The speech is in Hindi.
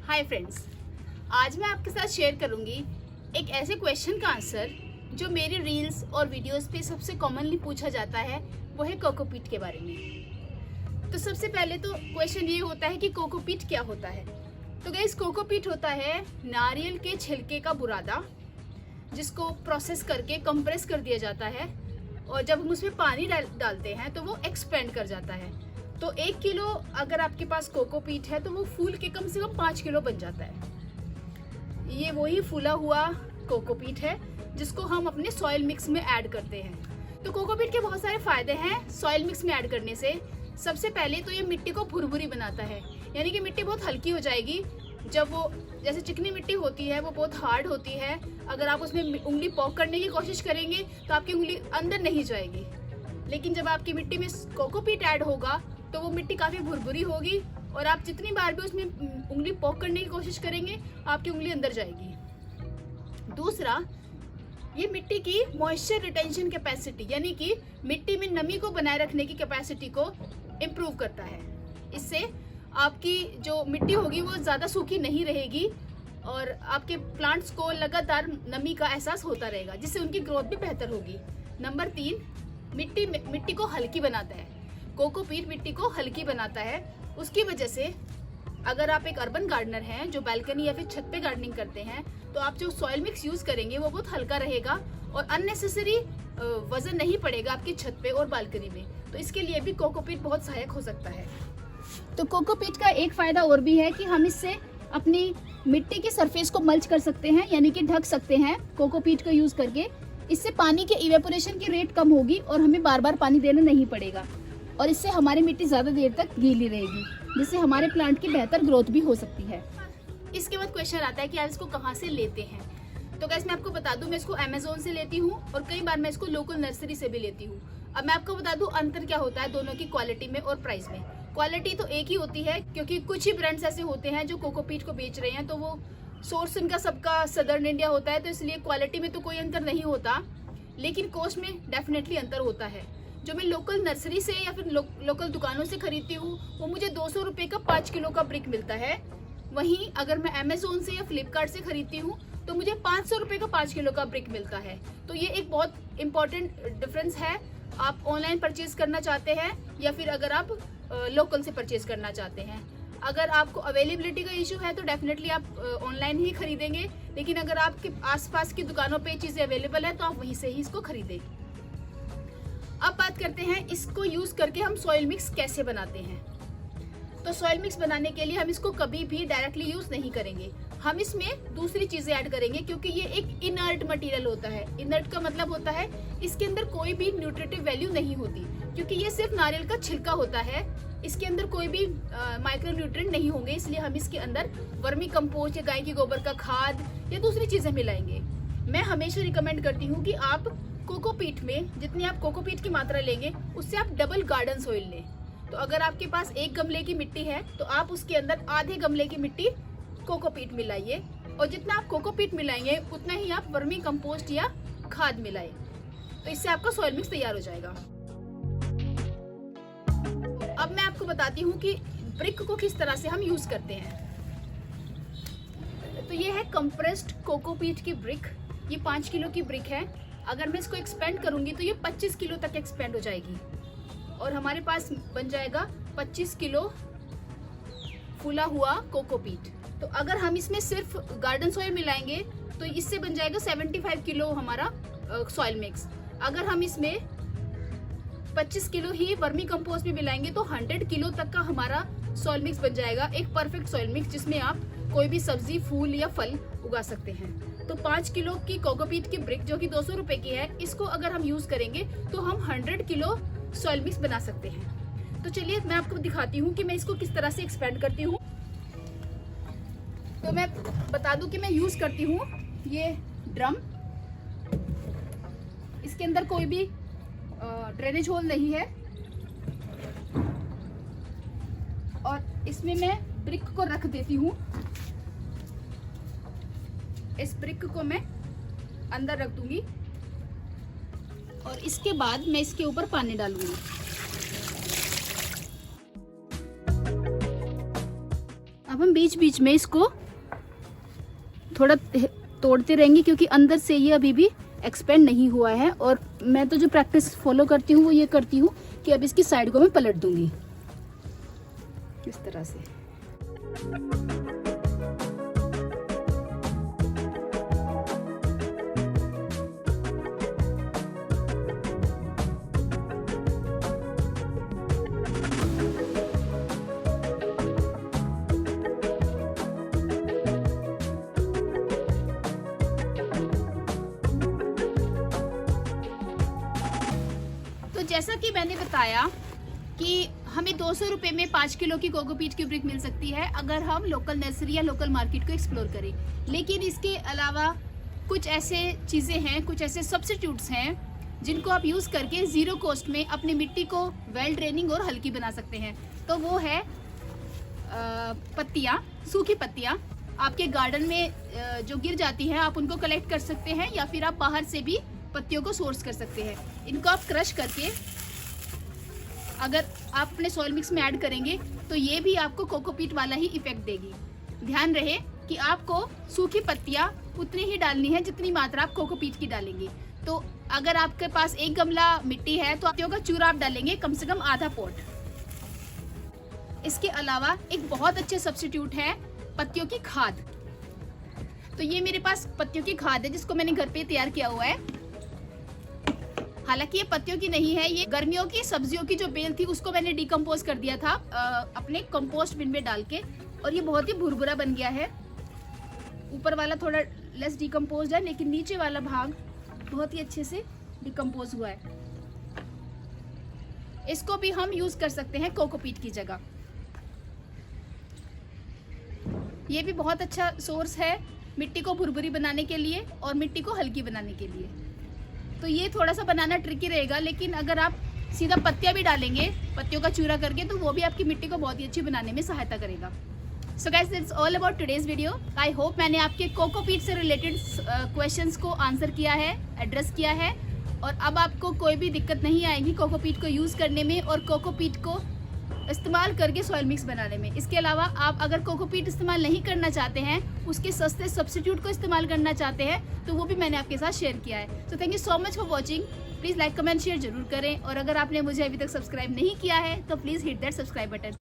हाय फ्रेंड्स, आज मैं आपके साथ शेयर करूंगी एक ऐसे क्वेश्चन का आंसर जो मेरी रील्स और वीडियोस पे सबसे कॉमनली पूछा जाता है। वो है कोकोपीट के बारे में। तो सबसे पहले तो क्वेश्चन ये होता है कि कोकोपीट क्या होता है। तो गाइस, कोकोपीट होता है नारियल के छिलके का बुरादा, जिसको प्रोसेस करके कंप्रेस कर दिया जाता है और जब हम उसमें पानी डालते हैं तो वो एक्सपेंड कर जाता है। तो 1 किलो अगर आपके पास कोकोपीट है तो वो फूल के कम से कम 5 किलो बन जाता है। ये वही फूला हुआ कोकोपीट है जिसको हम अपने सॉइल मिक्स में ऐड करते हैं। तो कोकोपीट के बहुत सारे फायदे हैं सॉइल मिक्स में ऐड करने से। सबसे पहले तो ये मिट्टी को भुरभुरी बनाता है, यानी कि मिट्टी बहुत हल्की हो जाएगी। जब वो जैसे चिकनी मिट्टी होती है वो बहुत हार्ड होती है, अगर आप उसमें उंगली पॉक करने की कोशिश करेंगे तो आपकी उंगली अंदर नहीं जाएगी। लेकिन जब आपकी मिट्टी में कोकोपीट ऐड होगा तो वो मिट्टी काफ़ी भुरभुरी होगी और आप जितनी बार भी उसमें उंगली पॉक करने की कोशिश करेंगे आपकी उंगली अंदर जाएगी। दूसरा, ये मिट्टी की मॉइस्चर रिटेंशन कैपेसिटी, यानी कि मिट्टी में नमी को बनाए रखने की कैपेसिटी को इम्प्रूव करता है। इससे आपकी जो मिट्टी होगी वो ज़्यादा सूखी नहीं रहेगी और आपके प्लांट्स को लगातार नमी का एहसास होता रहेगा, जिससे उनकी ग्रोथ भी बेहतर होगी। नंबर 3, मिट्टी को हल्की बनाता है। कोकोपीट मिट्टी को हल्की बनाता है। उसकी वजह से अगर आप एक अर्बन गार्डनर हैं जो बालकनी या फिर छत पे गार्डनिंग करते हैं तो आप जो सॉइल मिक्स यूज करेंगे वो बहुत हल्का रहेगा और अननेसेसरी वजन नहीं पड़ेगा आपकी छत पे और बालकनी में। तो इसके लिए भी कोकोपीट बहुत सहायक हो सकता है। तो कोकोपीट का एक फायदा और भी है कि हम इससे अपनी मिट्टी की सरफेस को मल्च कर सकते हैं, यानी कि ढक सकते हैं कोकोपीट का यूज करके। इससे पानी के इवेपोरेशन की रेट कम होगी और हमें बार बार पानी देना नहीं पड़ेगा और इससे हमारी मिट्टी ज़्यादा देर तक गीली रहेगी, जिससे हमारे प्लांट की बेहतर ग्रोथ भी हो सकती है। इसके बाद क्वेश्चन आता है कि आप इसको कहाँ से लेते हैं। तो गाइस, मैं आपको बता दूं, मैं इसको अमेज़न से लेती हूँ और कई बार मैं इसको लोकल नर्सरी से भी लेती हूँ। अब मैं आपको बता दूं अंतर क्या होता है दोनों की क्वालिटी में और प्राइस में। क्वालिटी तो एक ही होती है, क्योंकि कुछ ही ब्रांड्स ऐसे होते हैं जो कोकोपीट को बेच रहे हैं, तो वो सोर्स इनका सबका सदर्न इंडिया होता है, तो इसलिए क्वालिटी में तो कोई अंतर नहीं होता, लेकिन कॉस्ट में डेफिनेटली अंतर होता है। जो मैं लोकल नर्सरी से या फिर लोकल दुकानों से खरीदती हूँ वो मुझे 200 रुपये का 5 किलो का ब्रिक मिलता है। वहीं अगर मैं अमेज़न से या फ्लिपकार्ट से खरीदती हूँ तो मुझे 500 रुपये का 5 किलो का ब्रिक मिलता है। तो ये एक बहुत इंपॉर्टेंट डिफरेंस है। आप ऑनलाइन परचेज करना चाहते हैं या फिर अगर आप लोकल से परचेज करना चाहते हैं। अगर आपको अवेलेबिलिटी का इशू है तो डेफिनेटली आप ऑनलाइन ही खरीदेंगे, लेकिन अगर आपके आसपास की दुकानों पे चीज़ें अवेलेबल है तो आप वहीं से ही इसको खरीदें। अब बात करते हैं इसको यूज करके हम सॉइल मिक्स कैसे बनाते हैं। तो सॉइल मिक्स बनाने के लिए हम इसको कभी भी डायरेक्टली यूज नहीं करेंगे, हम इसमें दूसरी चीजें ऐड करेंगे, क्योंकि ये एक इनर्ट मटेरियल होता है। इनर्ट का मतलब होता है इसके अंदर कोई भी न्यूट्रिटिव वैल्यू नहीं होती, क्योंकि ये सिर्फ नारियल का छिलका होता है। इसके अंदर कोई भी माइक्रो न्यूट्रिएंट नहीं होंगे, इसलिए हम इसके अंदर वर्मी कंपोस्ट या गाय की गोबर का खाद या दूसरी चीजें मिलाएंगे। मैं हमेशा रिकमेंड करती हूँ कि आप कोकोपीट में जितनी आप कोकोपीट की मात्रा लेंगे उससे आप डबल गार्डन सॉइल लें। तो अगर आपके पास 1 गमले की मिट्टी है तो आप उसके अंदर आधे गमले की मिट्टी कोकोपीट मिलाइए और जितना आप कोकोपीट मिलाएंगे उतना ही आप वर्मी कंपोस्ट या खाद मिलाएं। तो इससे आपका सॉइल मिक्स तैयार हो जाएगा। अब मैं आपको बताती हूँ कि ब्रिक को किस तरह से हम यूज करते हैं। तो ये है कंप्रेस्ड कोकोपीट की ब्रिक। ये 5 किलो की ब्रिक है। अगर मैं इसको एक्सपेंड करूंगी तो ये 25 किलो तक एक्सपेंड हो जाएगी और हमारे पास बन जाएगा 25 किलो फूला हुआ कोकोपीट। तो अगर हम इसमें सिर्फ गार्डन सॉइल मिलाएंगे तो इससे बन जाएगा 75 किलो हमारा सॉइल मिक्स। अगर हम इसमें 25 किलो ही वर्मी कंपोस्ट भी मिलाएंगे तो 100 किलो तक का हमारा सॉइल मिक्स बन जाएगा, एक परफेक्ट सॉइल मिक्स जिसमें आप कोई भी सब्जी, फूल या फल उगा सकते हैं। तो 5 किलो की कोकोपीट की ब्रिक जो कि 200 रुपए की है, इसको अगर हम यूज करेंगे तो हम 100 किलो सॉइल मिक्स बना सकते हैं। तो चलिए मैं आपको दिखाती हूँ कि मैं इसको किस तरह से एक्सपेंड करती हूँ। तो मैं बता दूं कि मैं यूज करती हूँ ये ड्रम। इसके अंदर कोई भी ड्रेनेज होल नहीं है और इसमें मैं ब्रिक को रख देती हूँ। इस ब्रिक को मैं अंदर रख दूंगी और इसके बाद मैं इसके ऊपर पानी डालूंगी। अब हम बीच बीच में इसको थोड़ा तोड़ते रहेंगे क्योंकि अंदर से ये अभी भी एक्सपेंड नहीं हुआ है। और मैं तो जो प्रैक्टिस फॉलो करती हूँ वो ये करती हूँ कि अब इसकी साइड को मैं पलट दूंगी इस तरह से। जैसा कि मैंने बताया कि हमें 200 रुपये में 5 किलो की कोकोपीट की ब्रिक मिल सकती है अगर हम लोकल नर्सरी या लोकल मार्केट को एक्सप्लोर करें। लेकिन इसके अलावा कुछ ऐसे चीज़ें हैं, कुछ ऐसे सब्स्टिट्यूट्स हैं जिनको आप यूज़ करके ज़ीरो कॉस्ट में अपनी मिट्टी को वेल ड्रेनिंग और हल्की बना सकते हैं। तो वो है पत्तियाँ, सूखी पत्तियाँ आपके गार्डन में जो गिर जाती हैं आप उनको कलेक्ट कर सकते हैं या फिर आप बाहर से भी पत्तियों को सोर्स कर सकते हैं। इनको आप क्रश करके अगर आप अपने सॉइल मिक्स में ऐड करेंगे तो ये भी आपको कोकोपीट वाला ही इफेक्ट देगी। ध्यान रहे कि आपको सूखी पत्तियां उतनी ही डालनी है जितनी मात्रा आप कोकोपीट की डालेंगे। तो अगर आपके पास 1 गमला मिट्टी है तो पत्तियों का चूरा आप डालेंगे कम से कम आधा पॉट। इसके अलावा एक बहुत अच्छे सब्स्टिट्यूट है पत्तियों की खाद। तो ये मेरे पास पत्तियों की खाद है जिसको मैंने घर पे तैयार किया हुआ है। हालांकि ये पत्तियों की नहीं है, ये गर्मियों की सब्जियों की जो बेल थी उसको मैंने डिकम्पोज कर दिया था अपने कंपोस्ट बिन में डाल के, और ये बहुत ही भुरभुरा बन गया है। ऊपर वाला थोड़ा लेस डिकम्पोज है लेकिन नीचे वाला भाग बहुत ही अच्छे से डिकम्पोज हुआ है। इसको भी हम यूज कर सकते हैं कोकोपीट की जगह। ये भी बहुत अच्छा सोर्स है मिट्टी को भुरभुरी बनाने के लिए और मिट्टी को हल्की बनाने के लिए। तो ये थोड़ा सा बनाना ट्रिकी रहेगा, लेकिन अगर आप सीधा पत्तियां भी डालेंगे पत्तियों का चूरा करके तो वो भी आपकी मिट्टी को बहुत ही अच्छी बनाने में सहायता करेगा। So guys, that's all about today's video. I hope मैंने आपके कोकोपीट से रिलेटेड क्वेश्चंस को आंसर किया है, एड्रेस किया है, और अब आपको कोई भी दिक्कत नहीं आएगी कोकोपीट को यूज़ करने में और कोकोपीट को इस्तेमाल करके सॉइल मिक्स बनाने में। इसके अलावा आप अगर कोकोपीट इस्तेमाल नहीं करना चाहते हैं, उसके सस्ते सब्स्टिट्यूट को इस्तेमाल करना चाहते हैं, तो वो भी मैंने आपके साथ शेयर किया है। So thank you so much for watching. Please like, comment, share जरूर करें, और अगर आपने मुझे अभी तक सब्सक्राइब नहीं किया है तो please hit that subscribe button.